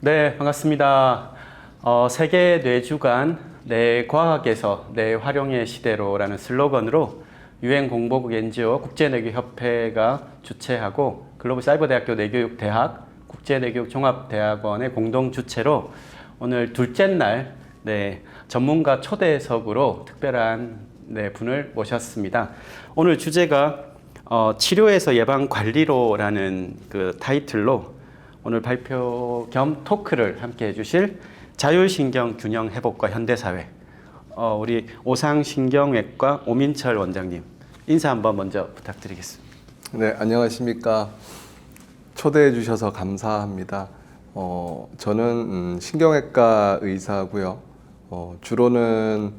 네, 반갑습니다. 세계 뇌주간 뇌과학에서 뇌활용의 시대로라는 슬로건으로 유엔 공보국 NGO 국제뇌교협회가 주최하고 글로벌 사이버대학교 뇌교육대학 국제뇌교육종합대학원의 공동 주최로 오늘 둘째 날 전문가 초대석으로 특별한 분을 모셨습니다. 오늘 주제가 치료에서 예방 관리로라는 그 타이틀로 오늘 발표 겸 토크를 함께 해주실 자율신경 균형 회복과 현대사회 우리 오상신경외과 오민철 원장님 인사 한번 먼저 부탁드리겠습니다. 네, 안녕하십니까. 초대해 주셔서 감사합니다. 저는 신경외과 의사고요. 주로는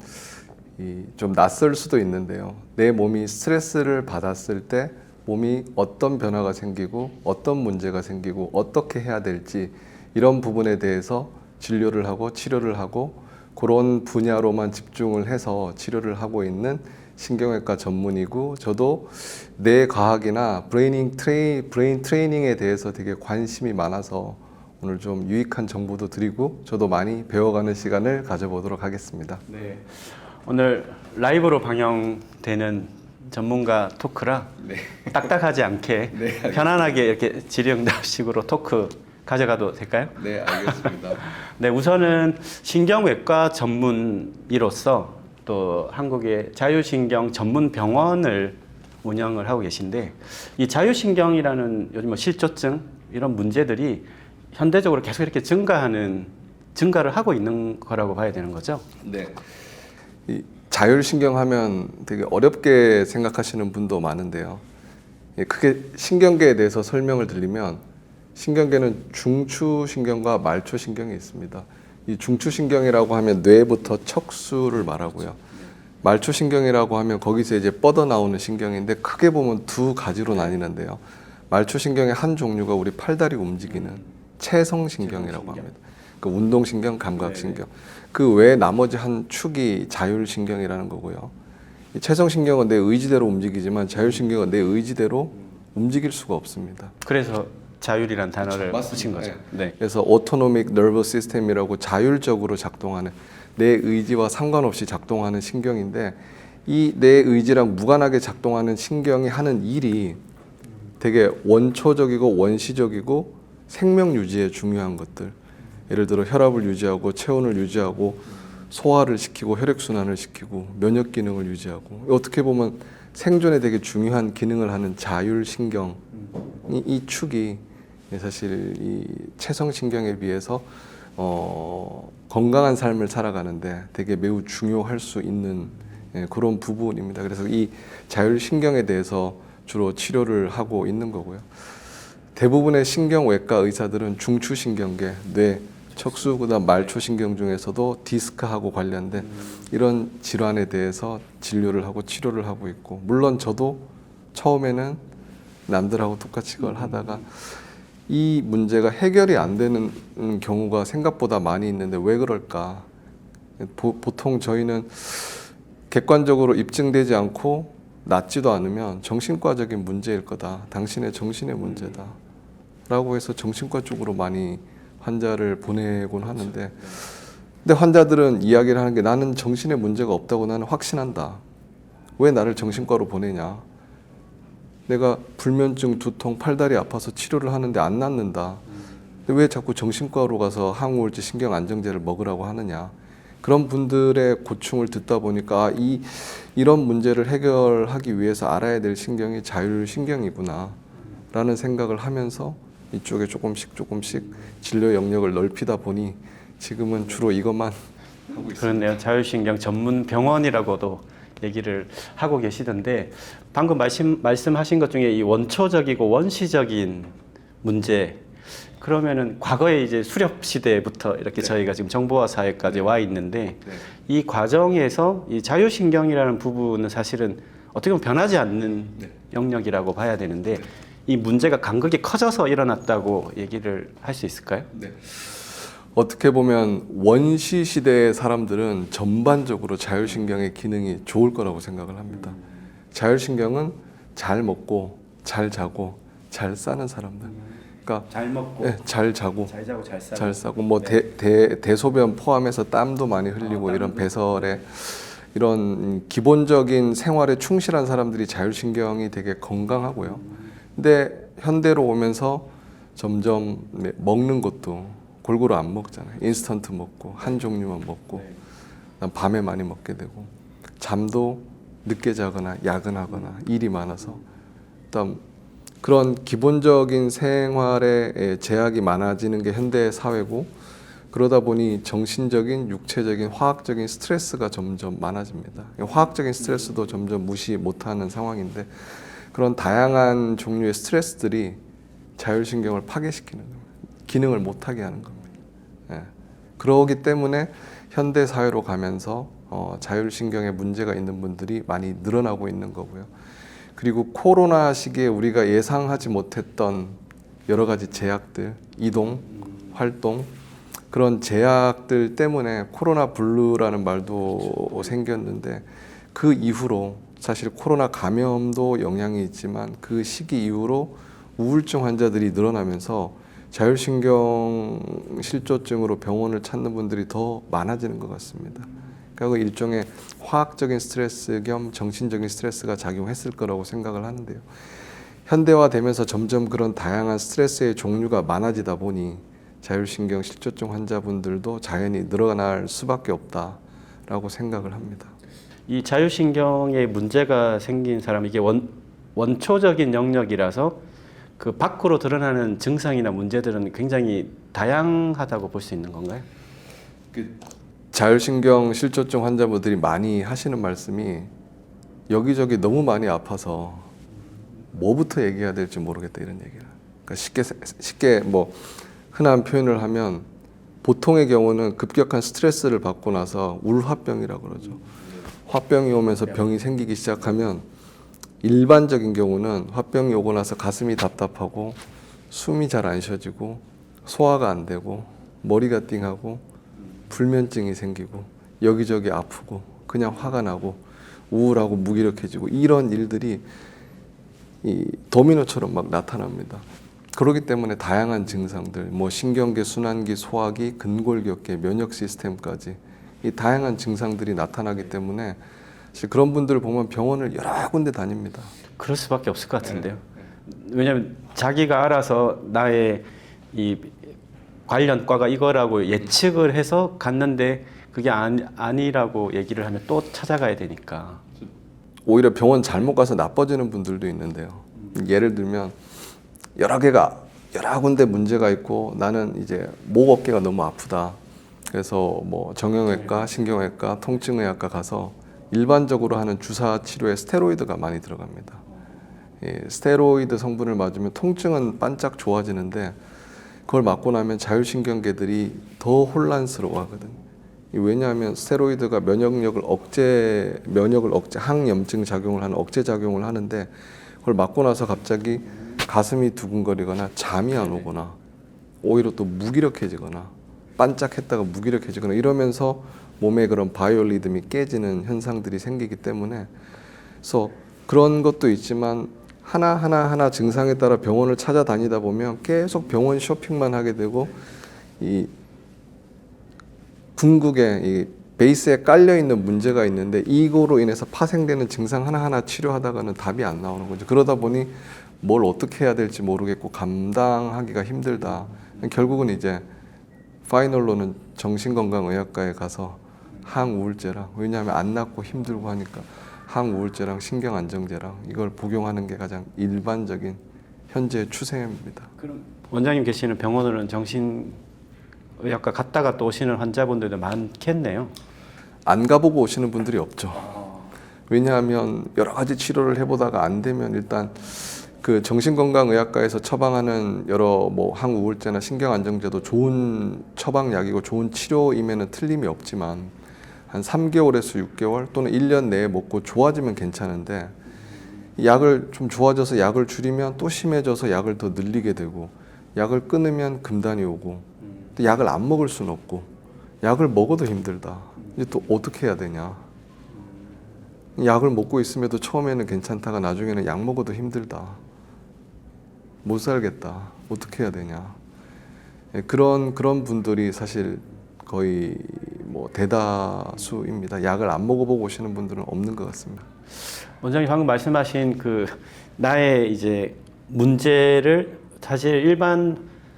좀 낯설 수도 있는데요. 내 몸이 스트레스를 받았을 때 몸이 어떤 변화가 생기고 어떤 문제가 생기고 어떻게 해야 될지 이런 부분에 대해서 진료를 하고 치료를 하고 그런 분야로만 집중을 해서 치료를 하고 있는 신경외과 전문이고, 저도 뇌과학이나 브레인 트레이닝에 대해서 되게 관심이 많아서 오늘 좀 유익한 정보도 드리고 저도 많이 배워가는 시간을 가져보도록 하겠습니다. 네, 오늘 라이브로 방영되는 전문가 토크라 딱딱하지 않게 편안하게 이렇게 질의응답식으로 토크 가져가도 될까요? 네, 알겠습니다. 네, 우선은 신경외과 전문의로서 또 한국의 자율신경 전문 병원을 운영을 하고 계신데, 이 자율신경이라는 요즘 실조증 이런 문제들이 현대적으로 계속 이렇게 증가를 하고 있는 거라고 봐야 되는 거죠? 네. 자율신경 하면 되게 어렵게 생각하시는 분도 많은데요. 크게 신경계에 대해서 설명을 드리면, 신경계는 중추신경과 말초신경이 있습니다. 이 중추신경이라고 하면 뇌부터 척수를 말하고요. 말초신경이라고 하면 거기서 이제 뻗어나오는 신경인데, 크게 보면 두 가지로 나뉘는데요. 말초신경의 한 종류가 우리 팔다리 움직이는 체성신경이라고 합니다. 그 운동신경, 감각신경. 그 외에 나머지 한 축이 자율신경이라는 거고요. 이 체성신경은 내 의지대로 움직이지만 자율신경은 내 의지대로 움직일 수가 없습니다. 그래서 자율이란 단어를 붙인 거죠. 네. 그래서 Autonomic Nervous System이라고 자율적으로 작동하는, 내 의지와 상관없이 작동하는 신경인데, 이 내 의지랑 무관하게 작동하는 신경이 하는 일이 되게 원초적이고 원시적이고 생명 유지에 중요한 것들, 예를 들어 혈압을 유지하고 체온을 유지하고 소화를 시키고 혈액순환을 시키고 면역 기능을 유지하고, 어떻게 보면 생존에 되게 중요한 기능을 하는 자율신경, 이 축이 사실 이 체성신경에 비해서 건강한 삶을 살아가는데 되게 매우 중요할 수 있는 그런 부분입니다. 그래서 이 자율신경에 대해서 주로 치료를 하고 있는 거고요. 대부분의 신경외과 의사들은 중추신경계, 뇌, 척수, 그다음 말초신경 중에서도 디스크하고 관련된 이런 질환에 대해서 진료를 하고 치료를 하고 있고, 물론 저도 처음에는 남들하고 똑같이 그걸 하다가 이 문제가 해결이 안 되는 경우가 생각보다 많이 있는데 왜 그럴까? 보통 저희는 객관적으로 입증되지 않고 낫지도 않으면 정신과적인 문제일 거다, 당신의 정신의 문제다 라고 해서 정신과 쪽으로 많이 환자를 보내곤 하는데, 근데 환자들은 이야기를 하는 게, 나는 정신의 문제가 없다고 나는 확신한다. 왜 나를 정신과로 보내냐? 내가 불면증, 두통, 팔다리 아파서 치료를 하는데 안 낫는다. 근데 왜 자꾸 정신과로 가서 항우울제, 신경안정제를 먹으라고 하느냐? 그런 분들의 고충을 듣다 보니까 이런 문제를 해결하기 위해서 알아야 될 신경이 자율신경이구나 라는 생각을 하면서 이쪽에 조금씩 진료 영역을 넓히다 보니 지금은 주로 이것만 하고 있습니다. 그렇네요. 자율신경 전문 병원이라고도 얘기를 하고 계시던데, 방금 말씀하신 것 중에 이 원초적이고 원시적인 문제, 그러면은 과거에 이제 수렵 시대부터 이렇게 저희가 지금 정보화 사회까지 와 있는데, 이 과정에서 이 자율신경이라는 부분은 사실은 어떻게 보면 변하지 않는 영역이라고 봐야 되는데, 이 문제가 간극이 커져서 일어났다고 얘기를 할 수 있을까요? 네. 어떻게 보면 원시 시대의 사람들은 전반적으로 자율신경의 기능이 좋을 거라고 생각을 합니다. 자율신경은 잘 먹고 잘 자고 잘 사는 사람들, 그러니까 잘 먹고 예, 잘 자고 잘 자고 잘 싸고 잘 싸고 뭐 네. 대소변 포함해서 땀도 많이 흘리고 이런 땀도. 배설에 이런 기본적인 생활에 충실한 사람들이 자율신경이 되게 건강하고요. 근데 현대로 오면서 점점 먹는 것도 골고루 안 먹잖아요. 인스턴트 먹고 한 종류만 먹고 네. 그다음 밤에 많이 먹게 되고 잠도 늦게 자거나 야근하거나 일이 많아서 그다음 그런 기본적인 생활에 제약이 많아지는 게 현대 사회고 그러다 보니 정신적인, 육체적인, 화학적인 스트레스가 점점 많아집니다. 화학적인 스트레스도 점점 무시 못하는 상황인데 그런 다양한 종류의 스트레스들이 자율신경을 파괴시키는 겁니다. 기능을 못하게 하는 겁니다. 예. 그러기 때문에 현대 사회로 가면서 자율신경에 문제가 있는 분들이 많이 늘어나고 있는 거고요. 그리고 코로나 시기에 우리가 예상하지 못했던 여러 가지 제약들, 이동, 활동 그런 제약들 때문에 코로나 블루라는 말도 생겼는데 그 이후로 사실 코로나 감염도 영향이 있지만 그 시기 이후로 우울증 환자들이 늘어나면서 자율신경 실조증으로 병원을 찾는 분들이 더 많아지는 것 같습니다. 그러니까 일종의 화학적인 스트레스 겸 정신적인 스트레스가 작용했을 거라고 생각을 하는데요. 현대화되면서 점점 그런 다양한 스트레스의 종류가 많아지다 보니 자율신경 실조증 환자분들도 자연히 늘어날 수밖에 없다라고 생각을 합니다. 이 자율신경에 문제가 생긴 사람 이게 원초적인 영역이라서 그 밖으로 드러나는 증상이나 문제들은 굉장히 다양하다고 볼 수 있는 건가요? 자율신경 실조증 환자분들이 많이 하시는 말씀이 여기저기 너무 많이 아파서 뭐부터 얘기해야 될지 모르겠다 이런 얘기를. 그러니까 쉽게 뭐 흔한 표현을 하면 보통의 경우는 급격한 스트레스를 받고 나서 울화병이라고 그러죠. 화병이 오면서 병이 생기기 시작하면 일반적인 경우는 화병이 오고 나서 가슴이 답답하고 숨이 잘 안 쉬어지고 소화가 안 되고 머리가 띵하고 불면증이 생기고 여기저기 아프고 그냥 화가 나고 우울하고 무기력해지고 이런 일들이 이 도미노처럼 막 나타납니다. 그렇기 때문에 다양한 증상들, 뭐 신경계, 순환기, 소화기, 근골격계, 면역 시스템까지 이 다양한 증상들이 나타나기 때문에 사실 그런 분들을 보면 병원을 여러 군데 다닙니다. 그럴 수밖에 없을 것 같은데요. 왜냐하면 자기가 알아서 나의 이 관련 과가 이거라고 예측을 해서 갔는데 그게 아니라고 얘기를 하면 또 찾아가야 되니까. 오히려 병원 잘못 가서 나빠지는 분들도 있는데요. 예를 들면 여러 군데 문제가 있고 나는 이제 목 어깨가 너무 아프다. 그래서 뭐 정형외과, 신경외과, 통증의학과 가서 일반적으로 하는 주사 치료에 스테로이드가 많이 들어갑니다. 예, 스테로이드 성분을 맞으면 통증은 반짝 좋아지는데 그걸 맞고 나면 자율신경계들이 더 혼란스러워하거든요. 왜냐하면 스테로이드가 면역을 억제, 항염증 작용을 하는 억제 작용을 하는데 그걸 맞고 나서 갑자기 가슴이 두근거리거나 잠이 안 오거나 오히려 또 무기력해지거나 반짝했다가 무기력해지거나 이러면서 몸의 그런 바이오 리듬이 깨지는 현상들이 생기기 때문에 그래서 그런 것도 있지만 하나 증상에 따라 병원을 찾아다니다 보면 계속 병원 쇼핑만 하게 되고 이 궁극에 이 베이스에 깔려 있는 문제가 있는데 이거로 인해서 파생되는 증상 하나하나 치료하다가는 답이 안 나오는 거죠. 그러다 보니 뭘 어떻게 해야 될지 모르겠고 감당하기가 힘들다. 결국은 이제 파이널로는 정신건강의학과에 가서 항우울제랑 왜냐하면 안 낫고 힘들고 하니까 항우울제랑 신경안정제랑 이걸 복용하는 게 가장 일반적인 현재 추세입니다. 그럼 원장님 계시는 병원으로는 정신의학과 갔다가 또 오시는 환자분들도 많겠네요. 안 가보고 오시는 분들이 없죠. 왜냐하면 여러 가지 치료를 해보다가 안 되면 일단 그 정신건강의학과에서 처방하는 여러 뭐 항우울제나 신경안정제도 좋은 처방약이고 좋은 치료임에는 틀림이 없지만 한 3개월에서 6개월 또는 1년 내에 먹고 좋아지면 괜찮은데 약을 좀 좋아져서 약을 줄이면 또 심해져서 약을 더 늘리게 되고 약을 끊으면 금단이 오고 또 약을 안 먹을 수는 없고 약을 먹어도 힘들다. 이제 또 어떻게 해야 되냐. 약을 먹고 있음에도 처음에는 괜찮다가 나중에는 약 먹어도 힘들다. 못 살겠다. 어떻게 해야 되냐. 예, 그런 분들이 사실 거의 뭐 대다수입니다. 약을 안 먹어보고 오시는 분들은 없는 것 같습니다. 원장님 방금 말씀하신 그 나의 이제 문제를 사실 일반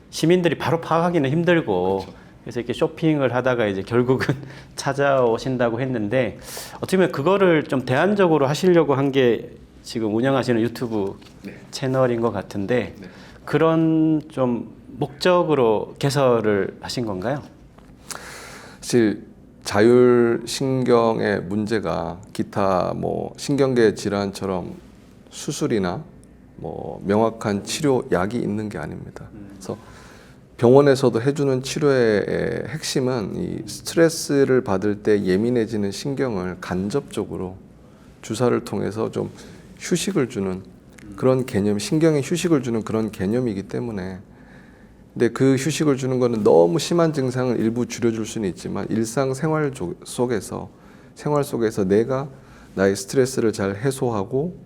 시민들이 바로 파악하기는 힘들고 그래서 이렇게 쇼핑을 하다가 이제 결국은 찾아오신다고 했는데 어떻게 보면 그거를 좀 대안적으로 하시려고 한 게 지금 운영하시는 유튜브 채널인 것 같은데 그런 좀 목적으로 개설을 하신 건가요? 사실 자율신경의 문제가 기타 뭐 신경계 질환처럼 수술이나 뭐 명확한 치료약이 있는 게 아닙니다. 그래서 병원에서도 해주는 치료의 핵심은 이 스트레스를 받을 때 예민해지는 신경을 간접적으로 주사를 통해서 좀 휴식을 주는 그런 개념, 신경에 휴식을 주는 그런 개념이기 때문에 근데 그 휴식을 주는 거는 너무 심한 증상을 일부 줄여줄 수는 있지만 일상생활 속에서 생활 속에서 내가 나의 스트레스를 잘 해소하고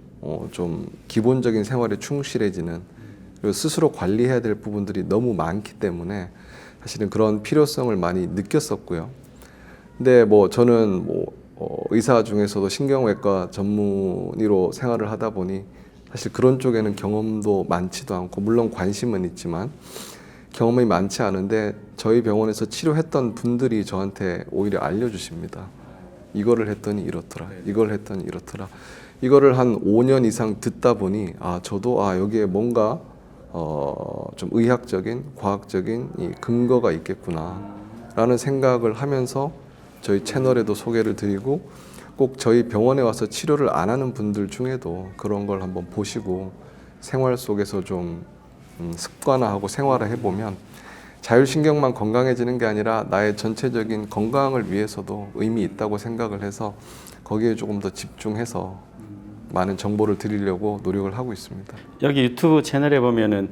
좀 기본적인 생활에 충실해지는 그리고 스스로 관리해야 될 부분들이 너무 많기 때문에 사실은 그런 필요성을 많이 느꼈었고요. 근데 뭐 저는 의사 중에서도 신경외과 전문의로 생활을 하다 보니 사실 그런 쪽에는 경험도 많지도 않고 물론 관심은 있지만 경험이 많지 않은데 저희 병원에서 치료했던 분들이 저한테 오히려 알려주십니다. 이거를 했더니 이렇더라. 이걸 했더니 이렇더라. 이거를 한 5년 이상 듣다 보니 저도 여기에 뭔가 좀 의학적인 과학적인 이 근거가 있겠구나라는 생각을 하면서 저희 채널에도 소개를 드리고 꼭 저희 병원에 와서 치료를 안 하는 분들 중에도 그런 걸 한번 보시고 생활 속에서 좀 습관화하고 생활을 해보면 자율신경만 건강해지는 게 아니라 나의 전체적인 건강을 위해서도 의미 있다고 생각을 해서 거기에 조금 더 집중해서 많은 정보를 드리려고 노력을 하고 있습니다. 여기 유튜브 채널에 보면은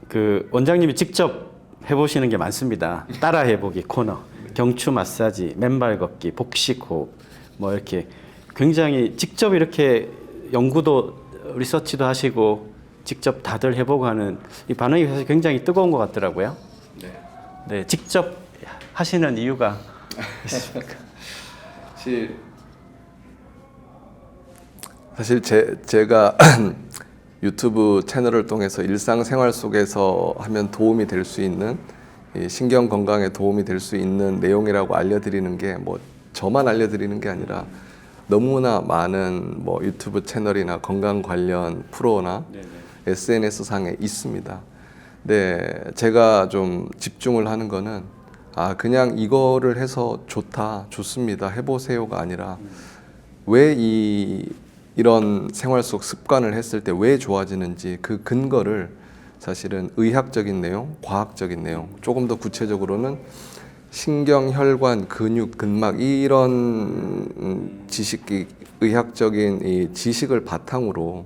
그 원장님이 직접 해보시는 게 많습니다. 따라 해보기 코너, 경추 마사지, 맨발 걷기, 복식 호흡, 뭐 이렇게 굉장히 직접 이렇게 연구도 리서치도 하시고 직접 다들 해보고 하는 이 반응이 사실 굉장히 뜨거운 것 같더라고요. 네, 직접 하시는 이유가 있습니까? 사실 제가 유튜브 채널을 통해서 일상생활 속에서 하면 도움이 될 수 있는 신경 건강에 도움이 될 수 있는 내용이라고 알려드리는 게 뭐 저만 알려드리는 게 아니라 너무나 많은 뭐 유튜브 채널이나 건강 관련 프로나 SNS 상에 있습니다. 네, 제가 좀 집중을 하는 거는 그냥 이거를 해서 좋습니다, 해보세요가 아니라 왜 이런 생활 속 습관을 했을 때 왜 좋아지는지 그 근거를 사실은 의학적인 내용, 과학적인 내용, 조금 더 구체적으로는 신경, 혈관, 근육, 근막 이런 의학적인 이 지식을 바탕으로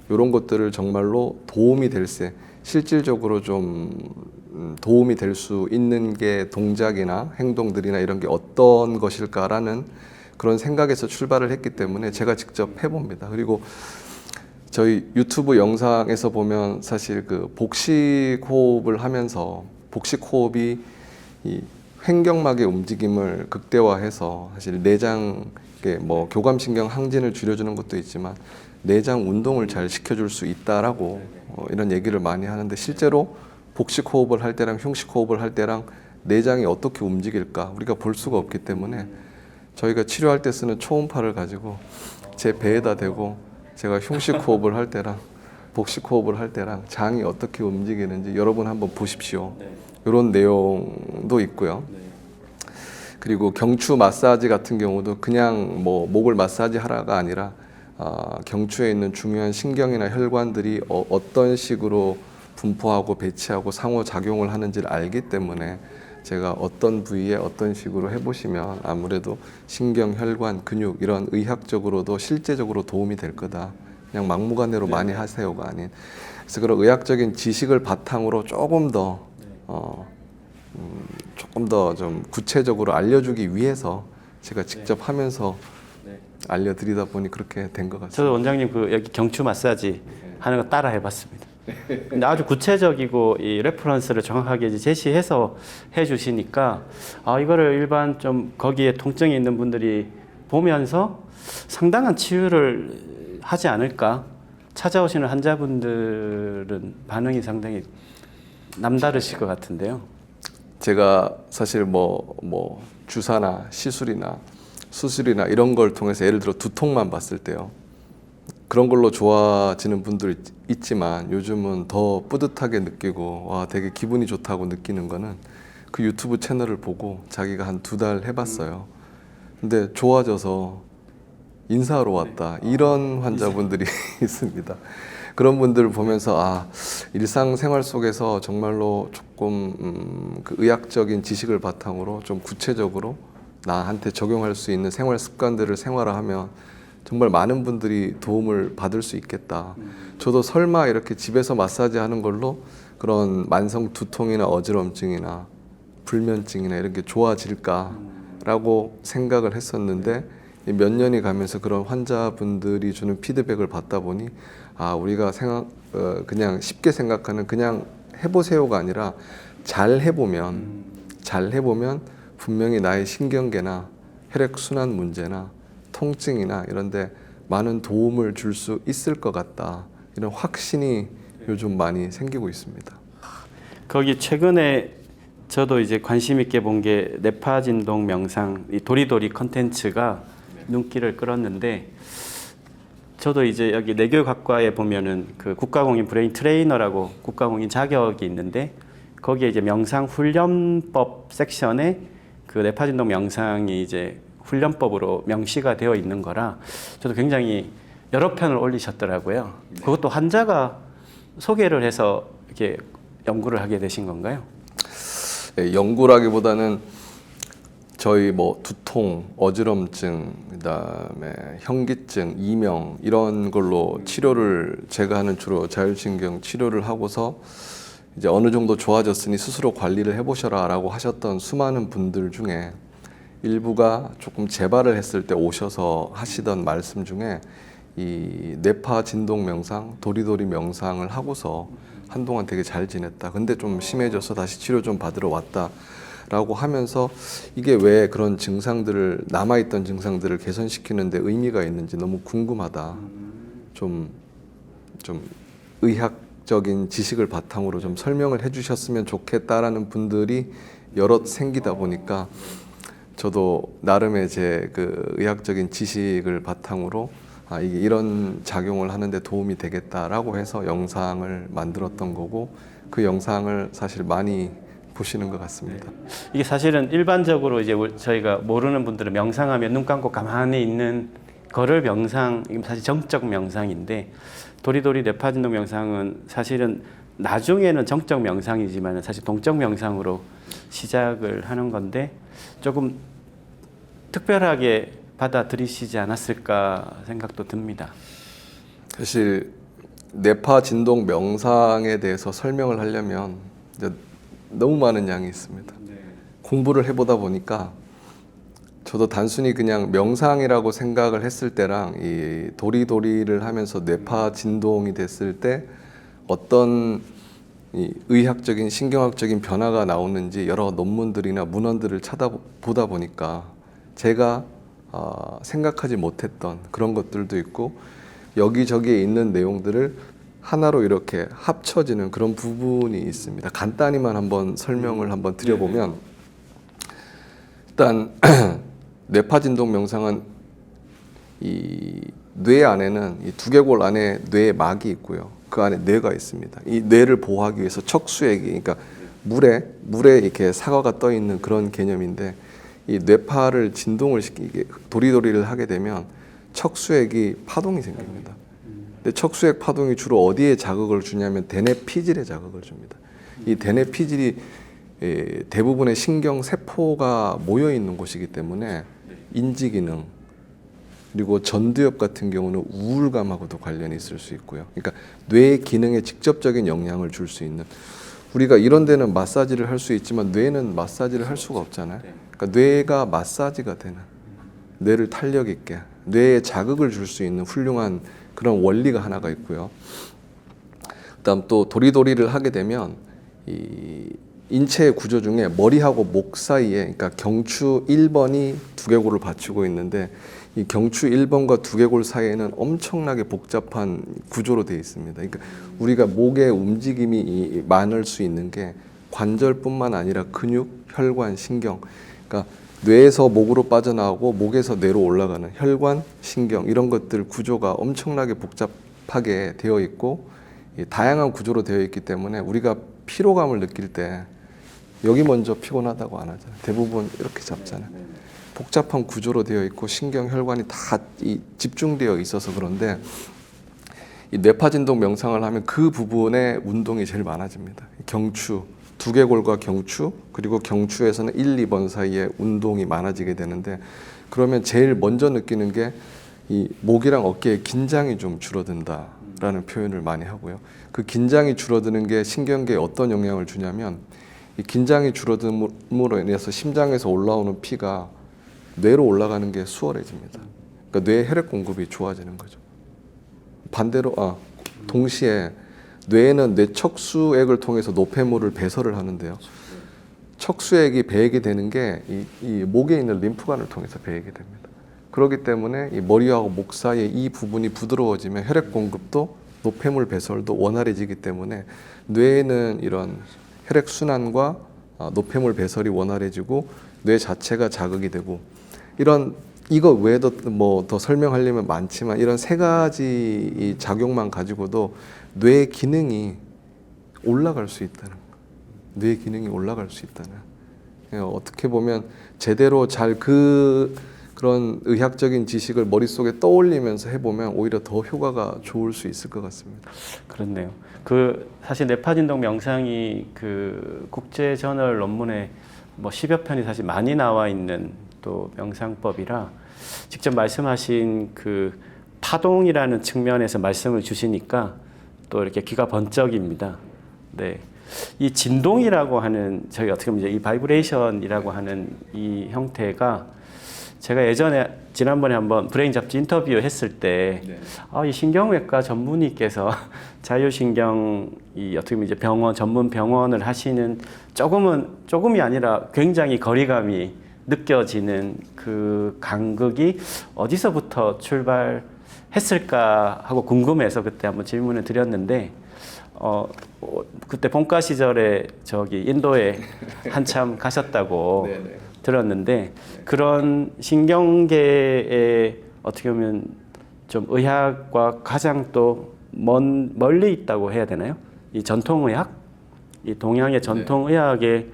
이런 것들을 정말로 도움이 될세 실질적으로 좀 도움이 될 수 있는 게 동작이나 행동들이나 이런 게 어떤 것일까라는 그런 생각에서 출발을 했기 때문에 제가 직접 해봅니다. 그리고 저희 유튜브 영상에서 보면 사실 그 복식 호흡을 하면서 복식 호흡이 이 횡격막의 움직임을 극대화해서 사실 내장 뭐 교감신경 항진을 줄여주는 것도 있지만 내장 운동을 잘 시켜줄 수 있다라고 이런 얘기를 많이 하는데 실제로 복식 호흡을 할 때랑 흉식 호흡을 할 때랑 내장이 어떻게 움직일까 우리가 볼 수가 없기 때문에 저희가 치료할 때 쓰는 초음파를 가지고 제 배에다 대고 제가 흉식 호흡을 할 때랑 복식 호흡을 할 때랑 장이 어떻게 움직이는지 여러분 한번 보십시오. 이런 내용도 있고요. 그리고 경추 마사지 같은 경우도 그냥 뭐 목을 마사지 하라가 아니라 경추에 있는 중요한 신경이나 혈관들이 어떤 식으로 분포하고 배치하고 상호작용을 하는지를 알기 때문에 제가 어떤 부위에 어떤 식으로 해보시면 아무래도 신경, 혈관, 근육 이런 의학적으로도 실제적으로 도움이 될 거다. 그냥 막무가내로 많이 하세요가 아닌. 그래서 그런 의학적인 지식을 바탕으로 조금 더 좀 구체적으로 알려주기 위해서 제가 직접 하면서 알려드리다 보니 그렇게 된 것 같습니다. 저도 원장님 그 여기 경추 마사지 하는 거 따라 해봤습니다. 근데 아주 구체적이고 이 레퍼런스를 정확하게 이제 제시해서 해주시니까 이거를 일반 좀 거기에 통증이 있는 분들이 보면서 상당한 치유를 하지 않을까. 찾아오시는 환자분들은 반응이 상당히 남다르실 것 같은데요. 제가 사실 뭐 주사나 시술이나 수술이나 이런 걸 통해서 예를 들어 두통만 봤을 때요. 그런 걸로 좋아지는 분들 있지만 요즘은 더 뿌듯하게 느끼고 와 되게 기분이 좋다고 느끼는 거는 그 유튜브 채널을 보고 자기가 한 2달 해봤어요. 근데 좋아져서 인사하러 왔다 이런 환자분들이 있습니다. 그런 분들을 보면서 일상생활 속에서 정말로 조금 그 의학적인 지식을 바탕으로 좀 구체적으로 나한테 적용할 수 있는 생활 습관들을 생활화하면 정말 많은 분들이 도움을 받을 수 있겠다. 저도 설마 이렇게 집에서 마사지 하는 걸로 그런 만성 두통이나 어지럼증이나 불면증이나 이런 게 좋아질까라고 생각을 했었는데 몇 년이 가면서 그런 환자분들이 주는 피드백을 받다 보니 우리가 그냥 쉽게 생각하는 그냥 해보세요가 아니라 잘 해보면 분명히 나의 신경계나 혈액순환 문제나 통증이나 이런데 많은 도움을 줄 수 있을 것 같다. 이런 확신이 요즘 많이 생기고 있습니다. 거기 최근에 저도 이제 관심 있게 본 게 뇌파 진동 명상 이 도리도리 컨텐츠가 눈길을 끌었는데 저도 이제 여기 뇌교육학과에 보면은 그 국가공인 브레인 트레이너라고 국가공인 자격이 있는데 거기에 이제 명상 훈련법 섹션에 그 뇌파 진동 명상이 이제 훈련법으로 명시가 되어 있는 거라 저도 굉장히 여러 편을 올리셨더라고요. 그것도 환자가 소개를 해서 이렇게 연구를 하게 되신 건가요? 네, 연구라기보다는 저희 뭐 두통, 어지럼증, 그다음에 현기증, 이명 이런 걸로 치료를 제가 하는 주로 자율신경 치료를 하고서 이제 어느 정도 좋아졌으니 스스로 관리를 해보셔라라고 하셨던 수많은 분들 중에 일부가 조금 재발을 했을 때 오셔서 하시던 말씀 중에 이 뇌파 진동 명상, 도리도리 명상을 하고서 한동안 되게 잘 지냈다. 근데 좀 심해져서 다시 치료 좀 받으러 왔다. 라고 하면서 이게 왜 그런 증상들을 남아있던 증상들을 개선시키는데 의미가 있는지 너무 궁금하다. 좀 의학적인 지식을 바탕으로 좀 설명을 해주셨으면 좋겠다라는 분들이 여럿 생기다 보니까 저도 나름의 제 그 의학적인 지식을 바탕으로 이게 이런 작용을 하는데 도움이 되겠다라고 해서 영상을 만들었던 거고 그 영상을 사실 많이 보시는 것 같습니다. 이게 사실은 일반적으로 이제 저희가 모르는 분들은 명상하면 눈 감고 가만히 있는 거를 명상, 사실 정적 명상인데 도리도리 뇌파 진동 명상은 사실은 나중에는 정적 명상이지만 사실 동적 명상으로 시작을 하는 건데 조금 특별하게 받아들이시지 않았을까 생각도 듭니다. 사실 뇌파 진동 명상에 대해서 설명을 하려면 이제 너무 많은 양이 있습니다. 공부를 해보다 보니까 저도 단순히 그냥 명상이라고 생각을 했을 때랑 이 도리도리를 하면서 뇌파 진동이 됐을 때 어떤 이 의학적인 신경학적인 변화가 나오는지 여러 논문들이나 문헌들을 찾아보다 보니까 제가 생각하지 못했던 그런 것들도 있고 여기저기에 있는 내용들을 하나로 이렇게 합쳐지는 그런 부분이 있습니다. 간단히만 한번 설명을 한번 드려보면 일단 뇌파 진동 명상은 이 뇌 안에는 이 두개골 안에 뇌막이 있고요. 그 안에 뇌가 있습니다. 이 뇌를 보호하기 위해서 척수액이 그러니까 물에 이렇게 사과가 떠 있는 그런 개념인데 이 뇌파를 진동을 시키게 도리도리를 하게 되면 척수액이 파동이 생깁니다. 근데 척수액 파동이 주로 어디에 자극을 주냐면 대뇌 피질에 자극을 줍니다. 이 대뇌 피질이 대부분의 신경 세포가 모여 있는 곳이기 때문에 인지 기능 그리고 전두엽 같은 경우는 우울감하고도 관련이 있을 수 있고요. 그러니까 뇌 기능에 직접적인 영향을 줄 수 있는 우리가 이런 데는 마사지를 할 수 있지만 뇌는 마사지를 할 수가 없잖아요. 그러니까 뇌가 마사지가 되는 뇌를 탄력 있게 뇌에 자극을 줄 수 있는 훌륭한 그런 원리가 하나가 있고요. 그다음 또 도리도리를 하게 되면 이 인체의 구조 중에 머리하고 목 사이에, 그러니까 경추 1번이 두개골을 받치고 있는데 이 경추 1번과 두개골 사이에는 엄청나게 복잡한 구조로 되어 있습니다. 그러니까 우리가 목의 움직임이 많을 수 있는 게 관절뿐만 아니라 근육, 혈관, 신경, 그러니까 뇌에서 목으로 빠져나오고 목에서 뇌로 올라가는 혈관, 신경 이런 것들 구조가 엄청나게 복잡하게 되어 있고 다양한 구조로 되어 있기 때문에 우리가 피로감을 느낄 때 여기 먼저 피곤하다고 안 하잖아요. 대부분 이렇게 잡잖아요. 복잡한 구조로 되어 있고 신경, 혈관이 다 집중되어 있어서 그런데 이 뇌파진동 명상을 하면 그 부분의 운동이 제일 많아집니다. 경추, 두개골과 경추, 그리고 경추에서는 1, 2번 사이에 운동이 많아지게 되는데 그러면 제일 먼저 느끼는 게 이 목이랑 어깨의 긴장이 좀 줄어든다라는 표현을 많이 하고요. 그 긴장이 줄어드는 게 신경계에 어떤 영향을 주냐면 이 긴장이 줄어듦으로 인해서 심장에서 올라오는 피가 뇌로 올라가는 게 수월해집니다. 그러니까 뇌 혈액 공급이 좋아지는 거죠. 반대로 동시에 뇌는 뇌척수액을 통해서 노폐물을 배설을 하는데요. 척수액이 배액이 되는 게 이 목에 있는 림프관을 통해서 배액이 됩니다. 그렇기 때문에 이 머리하고 목 사이에 이 부분이 부드러워지면 혈액 공급도 노폐물 배설도 원활해지기 때문에 뇌에는 이런 혈액 순환과 노폐물 배설이 원활해지고 뇌 자체가 자극이 되고 이거 외에도 뭐 더 설명하려면 많지만 이런 세 가지 이 작용만 가지고도 뇌 기능이 올라갈 수 있다는 거. 뇌 기능이 올라갈 수 있다는. 어떻게 보면 제대로 잘 그런 의학적인 지식을 머릿속에 떠올리면서 해보면 오히려 더 효과가 좋을 수 있을 것 같습니다. 그렇네요. 사실 뇌파진동 명상이 그 국제 저널 논문에 뭐 10여 편이 사실 많이 나와 있는 또 명상법이라 직접 말씀하신 그 파동이라는 측면에서 말씀을 주시니까 또 이렇게 귀가 번쩍입니다. 네. 이 진동이라고 하는 저희 어떻게 보면 이제 이 바이브레이션이라고 하는 이 형태가 제가 예전에 지난번에 한번 브레인 잡지 인터뷰 했을 때 이 신경외과 전문의께서 자율신경 어떻게 보면 이제 전문 병원을 하시는 조금이 아니라 굉장히 거리감이 느껴지는 그 간극이 어디서부터 출발했을까 하고 궁금해서 그때 한번 질문을 드렸는데 그때 본과 시절에 저기 인도에 한참 가셨다고 들었는데 그런 신경계에 어떻게 보면 좀 의학과 가장 또 멀리 있다고 해야 되나요? 이 전통의학, 이 동양의 전통의학에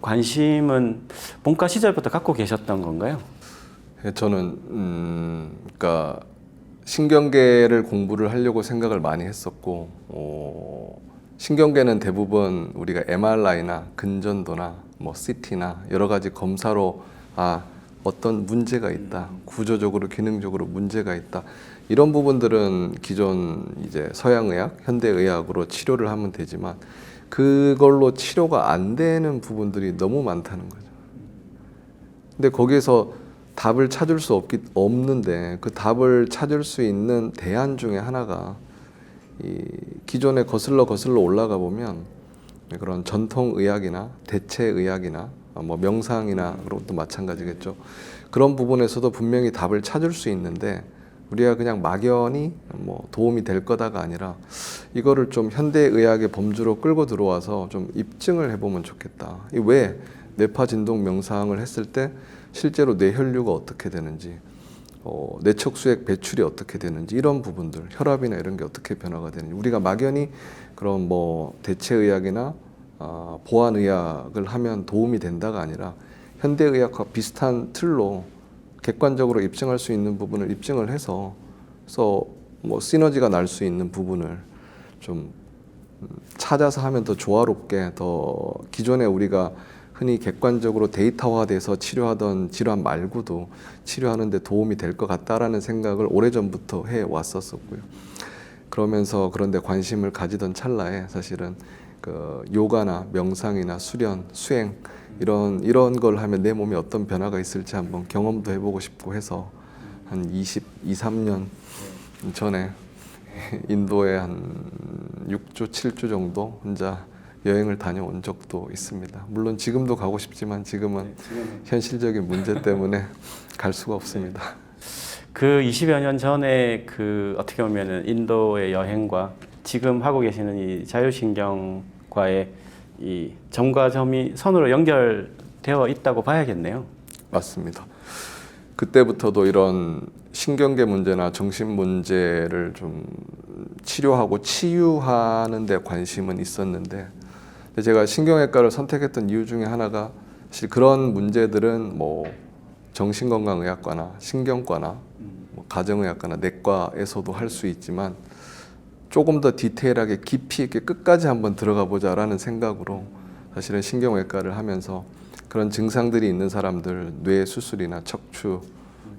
관심은 본과 시절부터 갖고 계셨던 건가요? 저는 그러니까 신경계를 공부를 하려고 생각을 많이 했었고 신경계는 대부분 우리가 MRI나 근전도나 뭐 CT나 여러 가지 검사로 어떤 문제가 있다, 구조적으로 기능적으로 문제가 있다 이런 부분들은 기존 이제 서양의학, 현대의학으로 치료를 하면 되지만 그걸로 치료가 안 되는 부분들이 너무 많다는 거죠. 근데 거기에서 답을 찾을 수 없는데 그 답을 찾을 수 있는 대안 중에 하나가 이 기존에 거슬러 올라가 보면 그런 전통의학이나 대체의학이나 뭐 명상이나 그런 것도 마찬가지겠죠. 그런 부분에서도 분명히 답을 찾을 수 있는데 우리가 그냥 막연히 뭐 도움이 될 거다가 아니라 이거를 좀 현대의학의 범주로 끌고 들어와서 좀 입증을 해보면 좋겠다. 왜 뇌파진동 명상을 했을 때 실제로 뇌혈류가 어떻게 되는지 뇌척수액 배출이 어떻게 되는지 이런 부분들 혈압이나 이런 게 어떻게 변화가 되는지 우리가 막연히 그런 뭐 대체의학이나 보완의학을 하면 도움이 된다가 아니라 현대의학과 비슷한 틀로 객관적으로 입증할 수 있는 부분을 입증을 해서 뭐 시너지가 날 수 있는 부분을 좀 찾아서 하면 더 조화롭게 더 기존에 우리가 흔히 객관적으로 데이터화돼서 치료하던 질환 말고도 치료하는 데 도움이 될 것 같다라는 생각을 오래전부터 해왔었고요. 그러면서 그런데 관심을 가지던 찰나에 사실은 그 요가나 명상이나 수련, 수행 이런 걸 하면 내 몸에 어떤 변화가 있을지 한번 경험도 해보고 싶고 해서 한 23년 전에 인도에 한 6주, 7주 정도 혼자 여행을 다녀온 적도 있습니다. 물론 지금도 가고 싶지만 지금은 현실적인 문제 때문에 갈 수가 없습니다. 그 20여 년 전에 그 어떻게 보면은 인도의 여행과 지금 하고 계시는 이 자율신경과의 이 점과 점이 선으로 연결되어 있다고 봐야겠네요. 맞습니다. 그때부터도 이런 신경계 문제나 정신 문제를 좀 치료하고 치유하는 데 관심은 있었는데 제가 신경외과를 선택했던 이유 중에 하나가 사실 그런 문제들은 뭐 정신건강의학과나 신경과나 뭐 가정의학과나 내과에서도 할 수 있지만 조금 더 디테일하게 깊이 있게 끝까지 한번 들어가 보자라는 생각으로 사실은 신경외과를 하면서 그런 증상들이 있는 사람들 뇌 수술이나 척추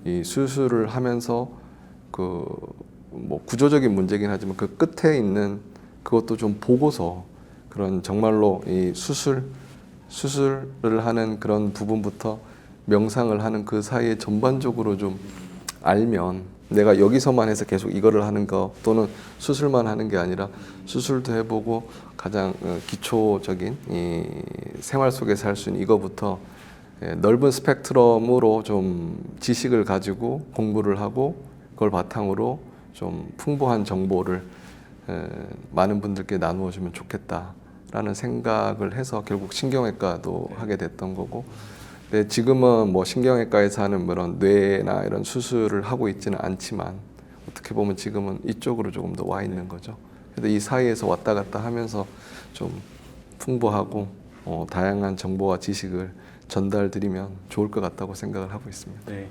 이 수술을 하면서 그 뭐 구조적인 문제긴 하지만 그 끝에 있는 그것도 좀 보고서 그런 정말로 이 수술을 하는 그런 부분부터 명상을 하는 그 사이에 전반적으로 좀 알면 내가 여기서만 해서 계속 이거를 하는 거 또는 수술만 하는 게 아니라 수술도 해보고 가장 기초적인 이 생활 속에서 할 수 있는 이거부터 넓은 스펙트럼으로 좀 지식을 가지고 공부를 하고 그걸 바탕으로 좀 풍부한 정보를 많은 분들께 나누어 주면 좋겠다라는 생각을 해서 결국 신경외과도 하게 됐던 거고 근데 지금은 뭐 신경외과에서 하는 그런 뇌나 이런 수술을 하고 있지는 않지만 어떻게 보면 지금은 이쪽으로 조금 더 와 있는 거죠. 그래서 이 사이에서 왔다 갔다 하면서 좀 풍부하고 다양한 정보와 지식을 전달드리면 좋을 것 같다고 생각을 하고 있습니다. 네.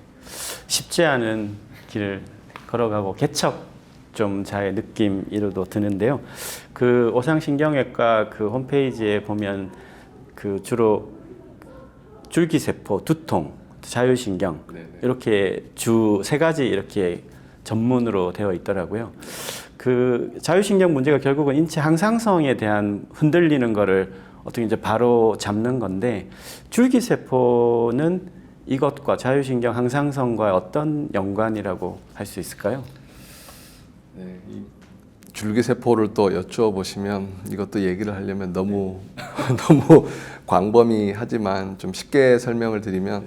쉽지 않은 길을 걸어가고 개척좀자의 느낌이로도 드는데요. 그 오상신경외과 그 홈페이지에 보면 그 주로 줄기세포, 두통, 자율신경 이렇게 주 세 가지 이렇게 전문으로 되어 있더라고요. 그 자율신경 문제가 결국은 인체 항상성에 대한 흔들리는 거를 어떻게 이제 바로 잡는 건데 줄기세포는 이것과 자율신경 항상성과 어떤 연관이라고 할 수 있을까요? 네, 이 줄기세포를 또 여쭈어보시면 이것도 얘기를 하려면 너무 너무 광범위하지만 좀 쉽게 설명을 드리면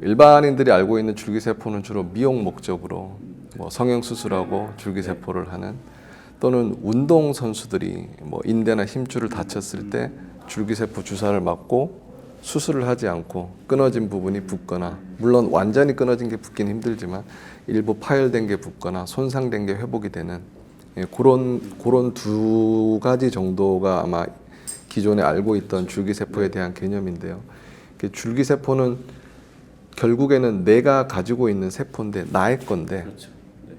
일반인들이 알고 있는 줄기세포는 주로 미용 목적으로 뭐 성형수술하고 줄기세포를 하는 또는 운동선수들이 뭐 인대나 힘줄을 다쳤을 때 줄기세포 주사를 맞고 수술을 하지 않고 끊어진 부분이 붓거나 물론 완전히 끊어진 게 붓긴 힘들지만 일부 파열된 게 붓거나 손상된 게 회복이 되는 그런 두 가지 정도가 아마 기존에 알고 있던 줄기세포에 대한 개념인데요. 줄기세포는 결국에는 내가 가지고 있는 세포인데 나의 건데 그렇죠. 네.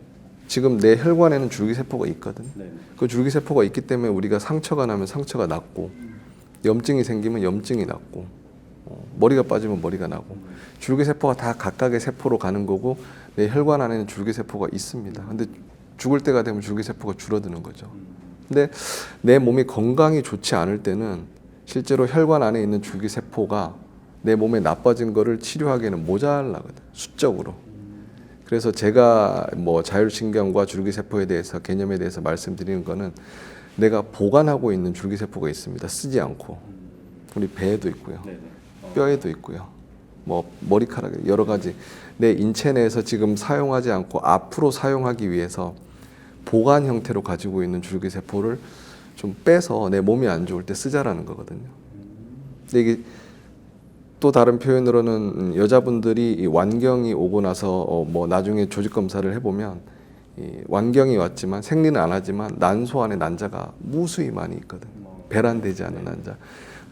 지금 내 혈관에는 줄기세포가 있거든. 네. 그 줄기세포가 있기 때문에 우리가 상처가 나면 상처가 낫고 염증이 생기면 염증이 낫고 머리가 빠지면 머리가 나고 줄기세포가 다 각각의 세포로 가는 거고 내 혈관 안에는 줄기세포가 있습니다. 근데 죽을 때가 되면 줄기세포가 줄어드는 거죠. 근데 내 몸이 건강이 좋지 않을 때는 실제로 혈관 안에 있는 줄기세포가 내 몸에 나빠진 거를 치료하기에는 모자라거든, 수적으로. 그래서 제가 뭐 자율신경과 줄기세포에 대해서 개념에 대해서 말씀드리는 거는 내가 보관하고 있는 줄기세포가 있습니다. 쓰지 않고. 우리 배에도 있고요. 뼈에도 있고요. 뭐 머리카락에 여러 가지 내 인체 내에서 지금 사용하지 않고 앞으로 사용하기 위해서 보관 형태로 가지고 있는 줄기세포를 좀 빼서 내 몸이 안 좋을 때 쓰자라는 거거든요. 근데 이게 또 다른 표현으로는 여자분들이 이 완경이 오고 나서 뭐 나중에 조직 검사를 해보면 이 완경이 왔지만 생리는 안 하지만 난소 안에 난자가 무수히 많이 있거든. 배란되지 않은 난자.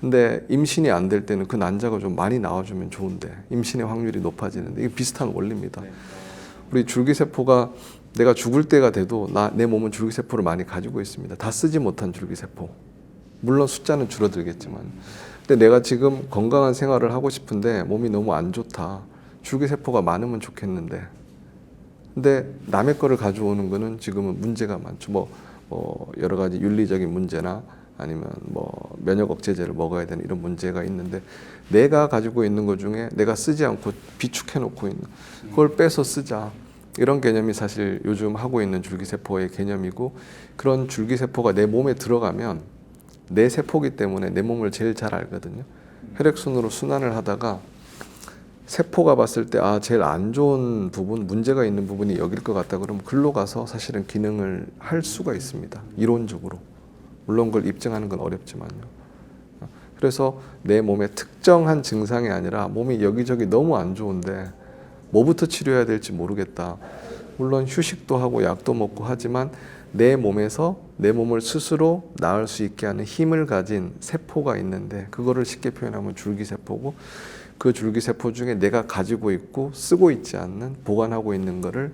근데 임신이 안 될 때는 그 난자가 좀 많이 나와주면 좋은데 임신의 확률이 높아지는데 이게 비슷한 원리입니다. 우리 줄기세포가 내가 죽을 때가 돼도 내 몸은 줄기세포를 많이 가지고 있습니다. 다 쓰지 못한 줄기세포. 물론 숫자는 줄어들겠지만. 근데 내가 지금 건강한 생활을 하고 싶은데 몸이 너무 안 좋다. 줄기세포가 많으면 좋겠는데. 근데 남의 거를 가져오는 거는 지금은 문제가 많죠. 뭐 여러 가지 윤리적인 문제나 아니면 뭐 면역 억제제를 먹어야 되는 이런 문제가 있는데 내가 가지고 있는 것 중에 내가 쓰지 않고 비축해 놓고 있는 그걸 빼서 쓰자. 이런 개념이 사실 요즘 하고 있는 줄기세포의 개념이고, 그런 줄기세포가 내 몸에 들어가면 내 세포기 때문에 내 몸을 제일 잘 알거든요. 혈액순으로 순환을 하다가 세포가 봤을 때 제일 안 좋은 부분, 문제가 있는 부분이 여길 것 같다 그러면 글로 가서 사실은 기능을 할 수가 있습니다. 이론적으로. 물론 그걸 입증하는 건 어렵지만요. 그래서 내 몸의 특정한 증상이 아니라 몸이 여기저기 너무 안 좋은데 뭐부터 치료해야 될지 모르겠다. 물론 휴식도 하고 약도 먹고 하지만 내 몸에서 내 몸을 스스로 나을 수 있게 하는 힘을 가진 세포가 있는데, 그거를 쉽게 표현하면 줄기세포고, 그 줄기세포 중에 내가 가지고 있고 쓰고 있지 않는, 보관하고 있는 거를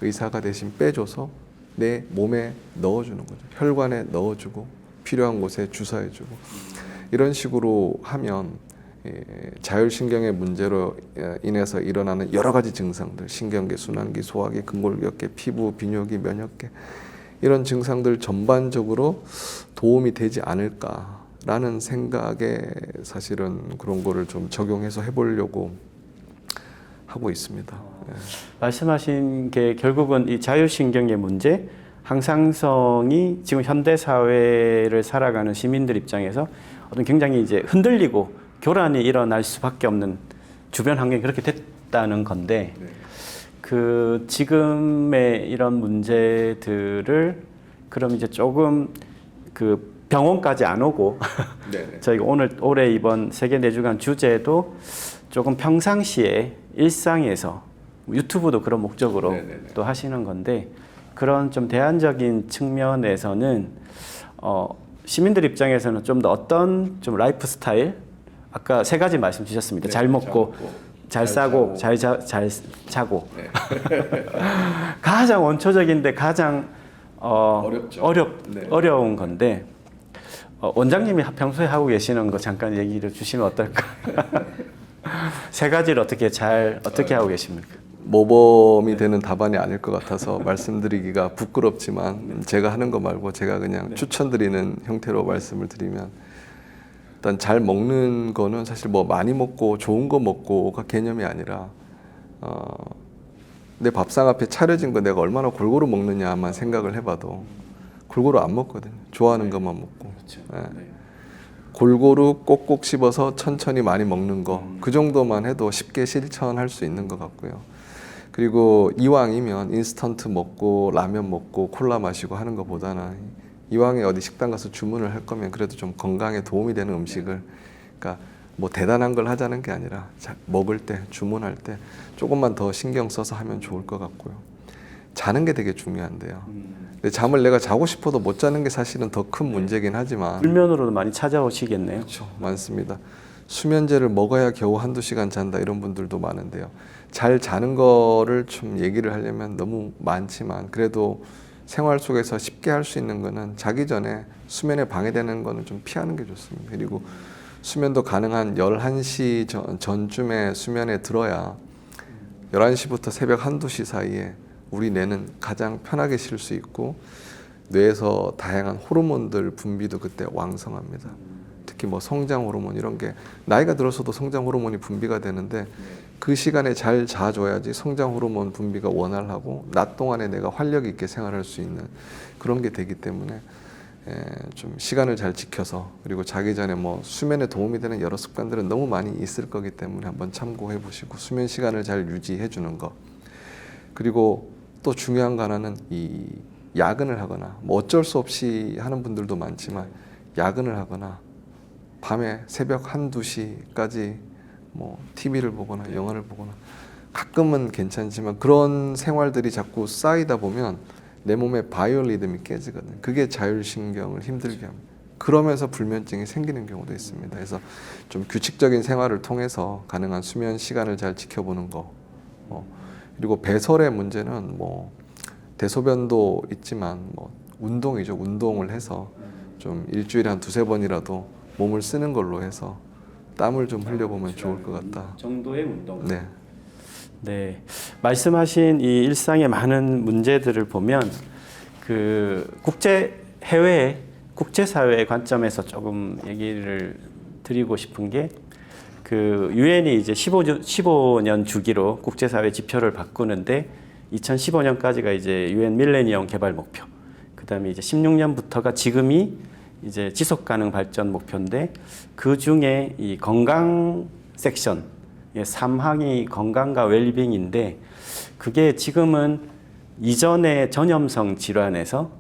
의사가 대신 빼줘서 내 몸에 넣어주는 거죠. 혈관에 넣어주고 필요한 곳에 주사해주고, 이런 식으로 하면 자율신경의 문제로 인해서 일어나는 여러 가지 증상들, 신경계, 순환기, 소화기, 근골격계, 피부, 비뇨기, 면역계, 이런 증상들 전반적으로 도움이 되지 않을까라는 생각에 사실은 그런 거를 좀 적용해서 해보려고 하고 있습니다. 말씀하신 게 결국은 이 자율신경의 문제, 항상성이 지금 현대 사회를 살아가는 시민들 입장에서 어떤 굉장히 이제 흔들리고 교란이 일어날 수밖에 없는 주변 환경이 그렇게 됐다는 건데, 그 지금의 이런 문제들을 그럼 이제 조금 그 병원까지 안 오고 저희가 올해 이번 세계 뇌주간 주제도 조금 평상시에 일상에서, 유튜브도 그런 목적으로 또 하시는 건데, 그런 좀 대안적인 측면에서는 시민들 입장에서는 좀 더 어떤 좀 라이프 스타일, 아까 세 가지 말씀 주셨습니다. 잘 먹고 잘 싸고 잘 자고 가장 원초적인데 가장 어려운 건데, 원장님이 평소에 하고 계시는 거 잠깐 얘기를 주시면 어떨까? 세 가지를 어떻게 하고 계십니까? 모범이 되는 답안이 아닐 것 같아서 말씀드리기가 부끄럽지만, 제가 하는 거 말고 제가 그냥 추천드리는 형태로 말씀을 드리면, 일단 잘 먹는 거는 사실 뭐 많이 먹고 좋은 거 먹고가 개념이 아니라 내 밥상 앞에 차려진 거 내가 얼마나 골고루 먹느냐만 생각을 해봐도 골고루 안 먹거든요. 좋아하는 것만 먹고. 골고루 꼭꼭 씹어서 천천히 많이 먹는 거, 그 정도만 해도 쉽게 실천할 수 있는 것 같고요. 그리고 이왕이면 인스턴트 먹고 라면 먹고 콜라 마시고 하는 것보다는, 이왕에 어디 식당 가서 주문을 할 거면 그래도 좀 건강에 도움이 되는 음식을, 그러니까 뭐 대단한 걸 하자는 게 아니라 먹을 때, 주문할 때 조금만 더 신경 써서 하면 좋을 것 같고요. 자는 게 되게 중요한데요. 근데 잠을 내가 자고 싶어도 못 자는 게 사실은 더 큰 문제긴 하지만, 불면으로도 많이 찾아오시겠네요. 그렇죠, 많습니다. 수면제를 먹어야 겨우 한두 시간 잔다 이런 분들도 많은데요. 잘 자는 거를 좀 얘기를 하려면 너무 많지만, 그래도 생활 속에서 쉽게 할 수 있는 거는 자기 전에 수면에 방해되는 거는 좀 피하는 게 좋습니다. 그리고 수면도 가능한 11시 전쯤에 수면에 들어야 11시부터 새벽 1, 2시 사이에 우리 뇌는 가장 편하게 쉴 수 있고, 뇌에서 다양한 호르몬들 분비도 그때 왕성합니다. 특히 뭐 성장 호르몬 이런 게 나이가 들어서도 성장 호르몬이 분비가 되는데, 그 시간에 잘 자줘야지 성장 호르몬 분비가 원활하고 낮 동안에 내가 활력 있게 생활할 수 있는 그런 게 되기 때문에 좀 시간을 잘 지켜서, 그리고 자기 전에 뭐 수면에 도움이 되는 여러 습관들은 너무 많이 있을 거기 때문에 한번 참고해 보시고, 수면 시간을 잘 유지해 주는 거. 그리고 또 중요한 거 하나는, 이 야근을 하거나 뭐 어쩔 수 없이 하는 분들도 많지만, 야근을 하거나 밤에 새벽 1, 2시까지 뭐 TV를 보거나 영화를 보거나, 가끔은 괜찮지만 그런 생활들이 자꾸 쌓이다 보면 내 몸의 바이오 리듬이 깨지거든요. 그게 자율신경을 힘들게 합니다. 그러면서 불면증이 생기는 경우도 있습니다. 그래서 좀 규칙적인 생활을 통해서 가능한 수면 시간을 잘 지켜보는 거. 그리고 배설의 문제는 뭐 대소변도 있지만 뭐 운동이죠. 운동을 해서 좀 일주일에 한 2-3번이라도 몸을 쓰는 걸로 해서 땀을 좀 흘려보면 좋을 것 같다. 정도의 운동. 네. 네, 말씀하신 이 일상의 많은 문제들을 보면 그 해외 국제사회의 관점에서 조금 얘기를 드리고 싶은 게, 그 유엔이 이제 15년 주기로 국제사회 지표를 바꾸는데 2015년까지가 이제 유엔 밀레니엄 개발 목표. 그다음에 이제 16년부터가 지금이 이제 지속 가능 발전 목표인데 그 중에 이 건강 섹션 3항이 건강과 웰빙인데 그게 지금은 이전의 전염성 질환에서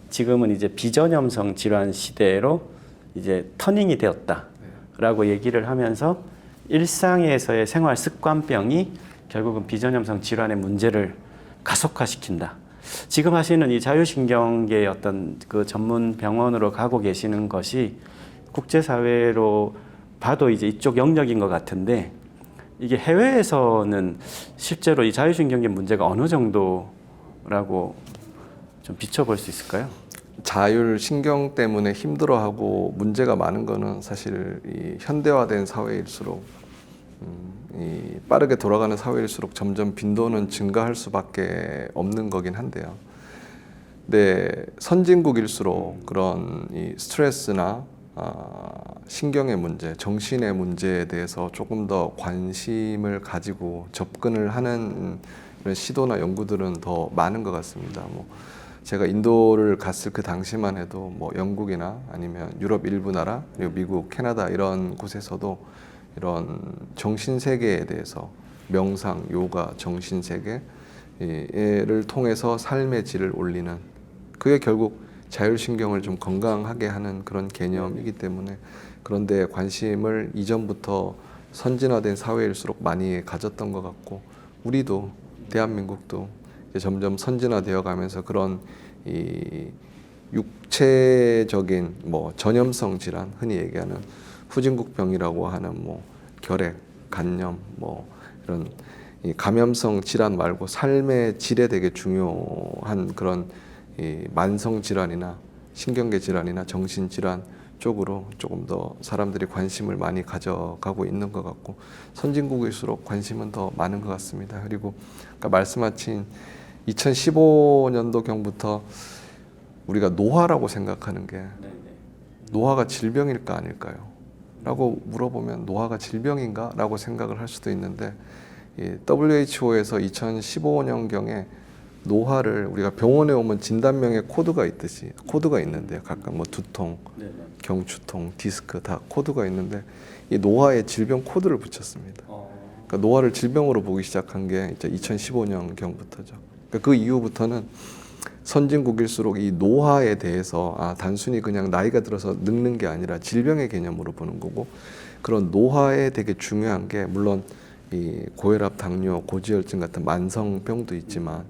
지금은 이제 비전염성 질환 시대로 이제 터닝이 되었다라고 얘기를 하면서 일상에서의 생활 습관병이 결국은 비전염성 질환의 문제를 가속화시킨다. 지금 하시는 이 자율신경계 어떤 그 전문 병원으로 가고 계시는 것이 국제사회로 봐도 이제 이쪽 영역인 것 같은데 이게 해외에서는 실제로 이 자율신경계 문제가 어느 정도라고 좀 비춰볼 수 있을까요? 자율신경 때문에 힘들어하고 문제가 많은 거는 사실 이 현대화된 사회일수록 이 빠르게 돌아가는 사회일수록 점점 빈도는 증가할 수밖에 없는 거긴 한데요. 근데 선진국일수록 그런 이 스트레스나 신경의 문제, 정신의 문제에 대해서 조금 더 관심을 가지고 접근을 하는 이런 시도나 연구들은 더 많은 것 같습니다. 뭐 제가 인도를 갔을 그 당시만 해도 뭐 영국이나 아니면 유럽 일부 나라, 그리고 미국, 캐나다 이런 곳에서도 이런 정신 세계에 대해서 명상, 요가, 정신 세계를 통해서 삶의 질을 올리는 그게 결국 자율신경을 좀 건강하게 하는 그런 개념이기 때문에 그런데 관심을 이전부터 선진화된 사회일수록 많이 가졌던 것 같고 우리도 대한민국도 이제 점점 선진화되어 가면서 그런 이 육체적인 뭐 전염성 질환 흔히 얘기하는 후진국병이라고 하는 뭐 결핵, 간염 뭐 이런 이 감염성 질환 말고 삶의 질에 되게 중요한 그런 이 만성 질환이나 신경계 질환이나 정신 질환 쪽으로 조금 더 사람들이 관심을 많이 가져가고 있는 것 같고 선진국일수록 관심은 더 많은 것 같습니다. 그리고 아까 말씀하신 2015년도경부터 우리가 노화라고 생각하는 게 노화가 질병일까 아닐까요? 라고 물어보면 노화가 질병인가? 라고 생각을 할 수도 있는데 WHO에서 2015년경에 노화를 우리가 병원에 오면 진단명에 코드가 있듯이 코드가 있는데요. 각각 뭐 두통, 경추통, 디스크 다 코드가 있는데 이 노화에 질병 코드를 붙였습니다. 그러니까 노화를 질병으로 보기 시작한 게 이제 2015년경부터죠. 그러니까 그 이후부터는 선진국일수록 이 노화에 대해서 단순히 그냥 나이가 들어서 늙는 게 아니라 질병의 개념으로 보는 거고 그런 노화에 되게 중요한 게 물론 이 고혈압, 당뇨, 고지혈증 같은 만성병도 있지만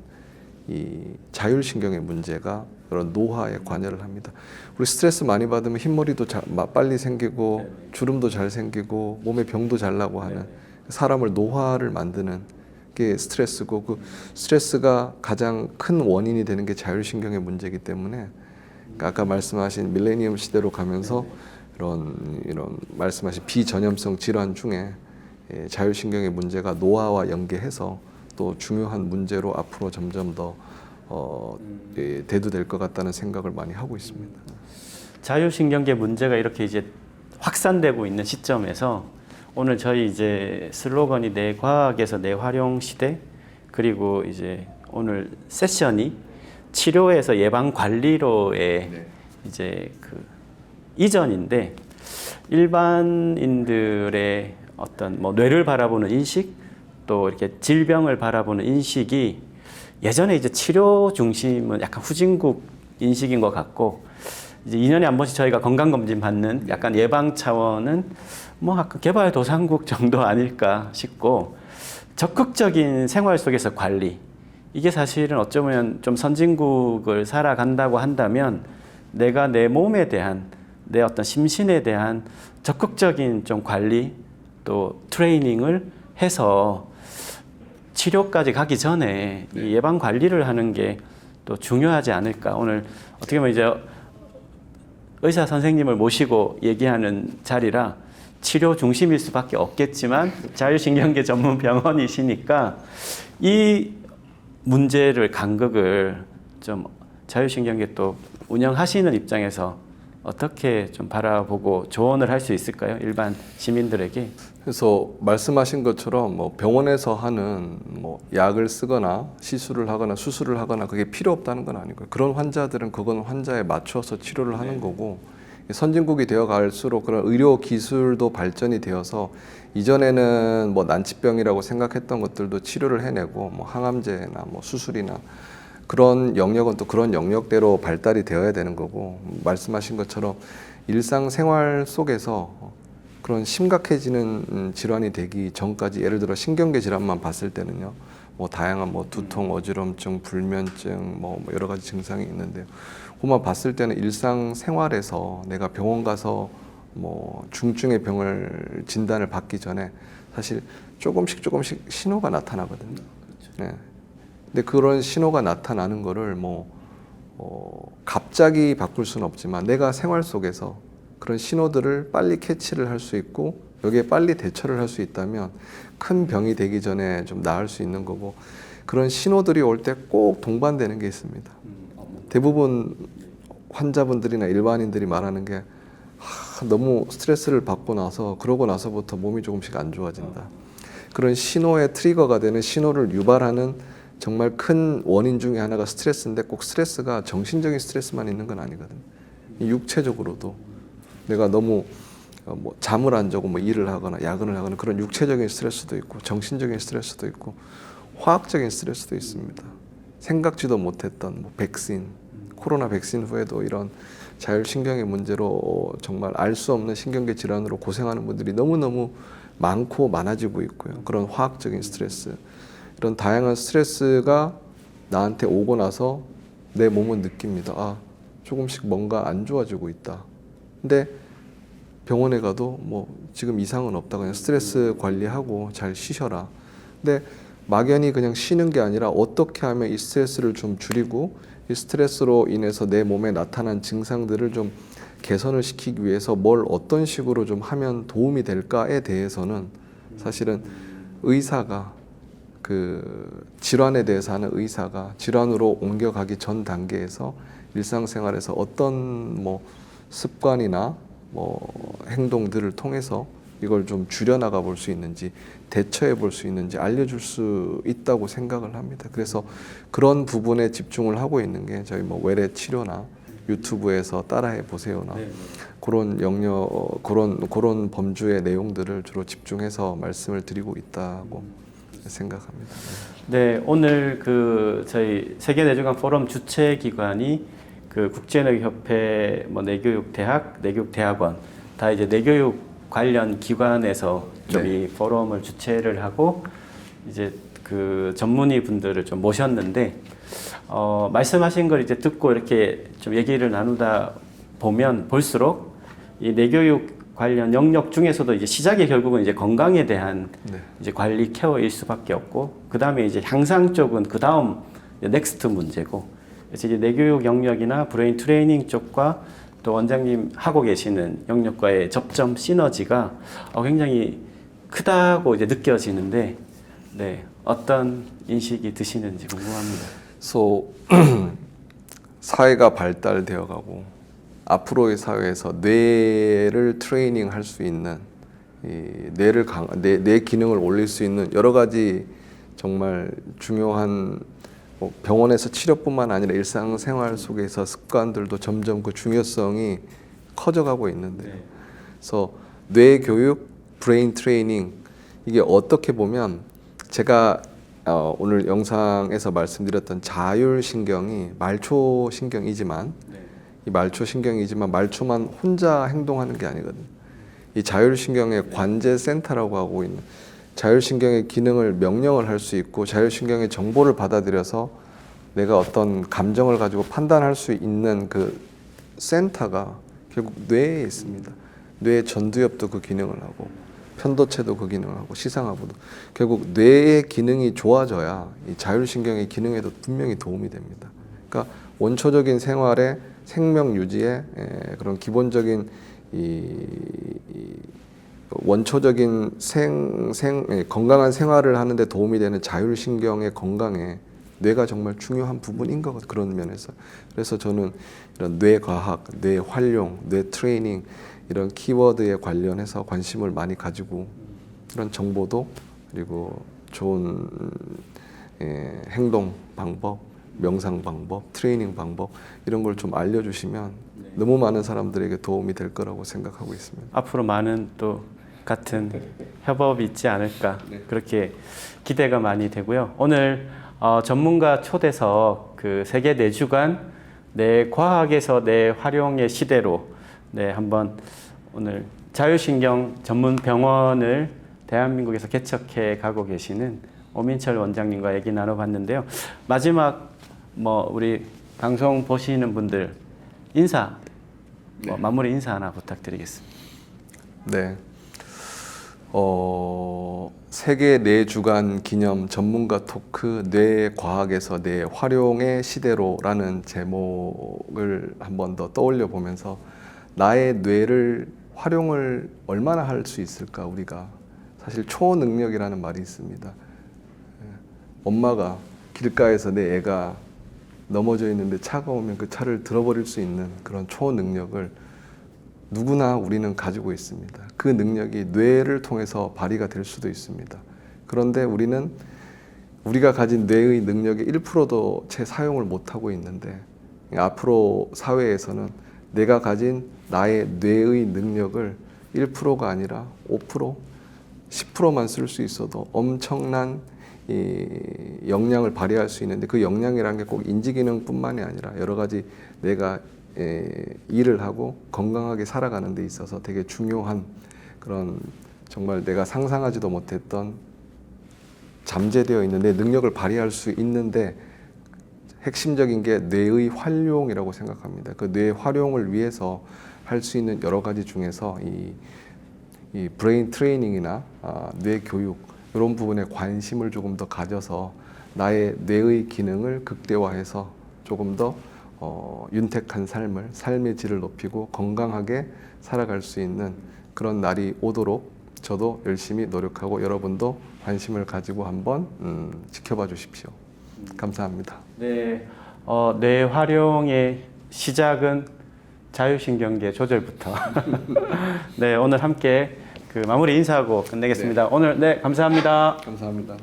이 자율신경의 문제가 그런 노화에 관여를 합니다. 우리 스트레스 많이 받으면 흰머리도 빨리 생기고 주름도 잘 생기고 몸에 병도 잘 나고 하는 사람을 노화를 만드는 게 스트레스고 그 스트레스가 가장 큰 원인이 되는 게 자율신경의 문제이기 때문에 그러니까 아까 말씀하신 밀레니엄 시대로 가면서 이런 말씀하신 비전염성 질환 중에 자율신경의 문제가 노화와 연계해서 또 중요한 문제로 앞으로 점점 더 대두될 것 같다는 생각을 많이 하고 있습니다. 자율신경계 문제가 이렇게 이제 확산되고 있는 시점에서 오늘 저희 이제 슬로건이 내 과학에서 내 활용 시대 그리고 이제 오늘 세션이 치료에서 예방 관리로의 이제 그 이전인데 일반인들의 어떤 뭐 뇌를 바라보는 인식 또 이렇게 질병을 바라보는 인식이 예전에 이제 치료 중심은 약간 후진국 인식인 것 같고 이제 2년에 한 번씩 저희가 건강검진 받는 약간 예방 차원은 뭐 아까 개발도상국 정도 아닐까 싶고 적극적인 생활 속에서 관리 이게 사실은 어쩌면 좀 선진국을 살아간다고 한다면 내가 내 몸에 대한 내 어떤 심신에 대한 적극적인 좀 관리 또 트레이닝을 해서 치료까지 가기 전에 이 예방 관리를 하는 게 또 중요하지 않을까. 오늘 어떻게 보면 이제 의사 선생님을 모시고 얘기하는 자리라 치료 중심일 수밖에 없겠지만 자율신경계 전문 병원이시니까 이 문제를 간극을 좀 자율신경계 또 운영하시는 입장에서 어떻게 좀 바라보고 조언을 할 수 있을까요? 일반 시민들에게. 그래서 말씀하신 것처럼 뭐 병원에서 하는 뭐 약을 쓰거나 시술을 하거나 수술을 하거나 그게 필요 없다는 건 아니고요. 그런 환자들은 그건 환자에 맞춰서 치료를 하는 거고, 선진국이 되어 갈수록 그런 의료 기술도 발전이 되어서 이전에는 뭐 난치병이라고 생각했던 것들도 치료를 해내고, 뭐 항암제나 뭐 수술이나 그런 영역은 또 그런 영역대로 발달이 되어야 되는 거고, 말씀하신 것처럼 일상생활 속에서 그런 심각해지는 질환이 되기 전까지, 예를 들어 신경계 질환만 봤을 때는요, 뭐 다양한 뭐 두통, 어지럼증, 불면증, 뭐 여러 가지 증상이 있는데요. 그만 봤을 때는 일상생활에서 내가 병원 가서 뭐 중증의 병을 진단을 받기 전에 사실 조금씩 신호가 나타나거든요. 네. 근데 그런 신호가 나타나는 거를 갑자기 바꿀 수는 없지만 내가 생활 속에서 그런 신호들을 빨리 캐치를 할 수 있고 여기에 빨리 대처를 할 수 있다면 큰 병이 되기 전에 좀 나을 수 있는 거고, 그런 신호들이 올 때 꼭 동반되는 게 있습니다. 대부분 환자분들이나 일반인들이 말하는 게 너무 스트레스를 받고 나서 그러고 나서부터 몸이 조금씩 안 좋아진다. 그런 신호의 트리거가 되는, 신호를 유발하는 정말 큰 원인 중에 하나가 스트레스인데, 꼭 스트레스가 정신적인 스트레스만 있는 건 아니거든요. 육체적으로도 내가 너무 뭐 잠을 안 자고 뭐 일을 하거나 야근을 하거나 그런 육체적인 스트레스도 있고, 정신적인 스트레스도 있고, 화학적인 스트레스도 있습니다. 생각지도 못했던 뭐 백신, 코로나 백신 후에도 이런 자율신경의 문제로 정말 알 수 없는 신경계 질환으로 고생하는 분들이 너무너무 많고 많아지고 있고요. 그런 화학적인 스트레스, 이런 다양한 스트레스가 나한테 오고 나서 내 몸은 느낍니다. 아, 조금씩 뭔가 안 좋아지고 있다. 근데 병원에 가도 뭐 지금 이상은 없다, 그냥 스트레스 관리하고 잘 쉬셔라. 근데 막연히 그냥 쉬는 게 아니라 어떻게 하면 이 스트레스를 좀 줄이고 이 스트레스로 인해서 내 몸에 나타난 증상들을 좀 개선을 시키기 위해서 뭘 어떤 식으로 좀 하면 도움이 될까에 대해서는 사실은 의사가, 그 질환에 대해서 하는 의사가 질환으로 옮겨가기 전 단계에서 일상생활에서 어떤 뭐 습관이나 뭐 행동들을 통해서 이걸 좀 줄여나가 볼 수 있는지, 대처해 볼 수 있는지 알려줄 수 있다고 생각을 합니다. 그래서 그런 부분에 집중을 하고 있는 게 저희 뭐 외래 치료나 유튜브에서 따라해 보세요나 그런 영역, 그런 범주의 내용들을 주로 집중해서 말씀을 드리고 있다고 생각합니다. 네, 오늘 그 저희 세계 뇌종양 포럼 주최 기관이 그 국제뇌교협회, 뭐 뇌교육대학, 뇌교육대학원 다 이제 뇌교육 관련 기관에서 좀 이 포럼을 주최를 하고 이제 그 전문의 분들을 좀 모셨는데, 말씀하신 걸 이제 듣고 이렇게 좀 얘기를 나누다 보면 볼수록 이 뇌교육 관련 영역 중에서도 이제 시작이 결국은 이제 건강에 대한 이제 관리 케어일 수밖에 없고, 그 다음에 이제 향상 쪽은 그 다음 넥스트 문제고, 그래서 이제 뇌교육 영역이나 브레인 트레이닝 쪽과 또 원장님 하고 계시는 영역과의 접점 시너지가 굉장히 크다고 이제 느껴지는데, 네, 어떤 인식이 드시는지 궁금합니다. 그래서 사회가 발달되어 가고 앞으로의 사회에서 뇌를 트레이닝 할 수 있는, 뇌 기능을 올릴 수 있는 여러 가지 정말 중요한 뭐 병원에서 치료뿐만 아니라 일상생활 속에서 습관들도 점점 그 중요성이 커져가고 있는데, 그래서 뇌 교육, 브레인 트레이닝, 이게 어떻게 보면 제가 오늘 영상에서 말씀드렸던 자율신경이 말초신경이지만, 이 말초신경이지만 말초만 혼자 행동하는 게 아니거든요. 이 자율신경의 관제센터라고 하고 있는, 자율신경의 기능을 명령을 할 수 있고 자율신경의 정보를 받아들여서 내가 어떤 감정을 가지고 판단할 수 있는 그 센터가 결국 뇌에 있습니다. 뇌 전두엽도 그 기능을 하고 편도체도 그 기능을 하고 시상하부도, 결국 뇌의 기능이 좋아져야 이 자율신경의 기능에도 분명히 도움이 됩니다. 그러니까 원초적인 생활의 생명 유지에 그런 기본적인 원초적인 건강한 생활을 하는데 도움이 되는 자율신경의 건강에 뇌가 정말 중요한 부분인 것 같아요. 그런 면에서. 그래서 저는 이런 뇌과학, 뇌활용, 뇌트레이닝 이런 키워드에 관련해서 관심을 많이 가지고 그런 정보도 그리고 좋은 행동 방법, 명상 방법, 트레이닝 방법 이런 걸 좀 알려주시면 너무 많은 사람들에게 도움이 될 거라고 생각하고 있습니다. 앞으로 많은 또 같은 협업이 있지 않을까 그렇게 기대가 많이 되고요. 오늘 전문가 초대석 그 세계 내주관 내 과학에서 내 활용의 시대로 한번 오늘 자율신경 전문 병원을 대한민국에서 개척해 가고 계시는 오민철 원장님과 얘기 나눠봤는데요. 마지막 우리 방송 보시는 분들 인사 마무리 인사 하나 부탁드리겠습니다. 네. 세계 뇌주간 기념 전문가 토크 뇌 과학에서 뇌 활용의 시대로라는 제목을 한번 더 떠올려 보면서 나의 뇌를 활용을 얼마나 할 수 있을까 우리가 사실 초능력이라는 말이 있습니다. 엄마가 길가에서 내 애가 넘어져 있는데 차가 오면 그 차를 들어버릴 수 있는 그런 초능력을 누구나 우리는 가지고 있습니다. 그 능력이 뇌를 통해서 발휘가 될 수도 있습니다. 그런데 우리는 우리가 가진 뇌의 능력의 1%도 채 사용을 못하고 있는데 앞으로 사회에서는 내가 가진 나의 뇌의 능력을 1%가 아니라 5%, 10%만 쓸 수 있어도 엄청난 이 역량을 발휘할 수 있는데 그 역량이라는 게 꼭 인지기능뿐만이 아니라 여러 가지 내가 일을 하고 건강하게 살아가는 데 있어서 되게 중요한 그런 정말 내가 상상하지도 못했던 잠재되어 있는 내 능력을 발휘할 수 있는데 핵심적인 게 뇌의 활용이라고 생각합니다. 그 뇌 활용을 위해서 할 수 있는 여러 가지 중에서 이 브레인 트레이닝이나 뇌 교육 이런 부분에 관심을 조금 더 가져서 나의 뇌의 기능을 극대화해서 조금 더 윤택한 삶의 질을 높이고 건강하게 살아갈 수 있는 그런 날이 오도록 저도 열심히 노력하고 여러분도 관심을 가지고 한번 지켜봐 주십시오. 감사합니다. 네, 뇌 활용의 시작은 자율신경계 조절부터. 네, 오늘 함께 그 마무리 인사하고 끝내겠습니다. 네. 오늘 감사합니다. 감사합니다.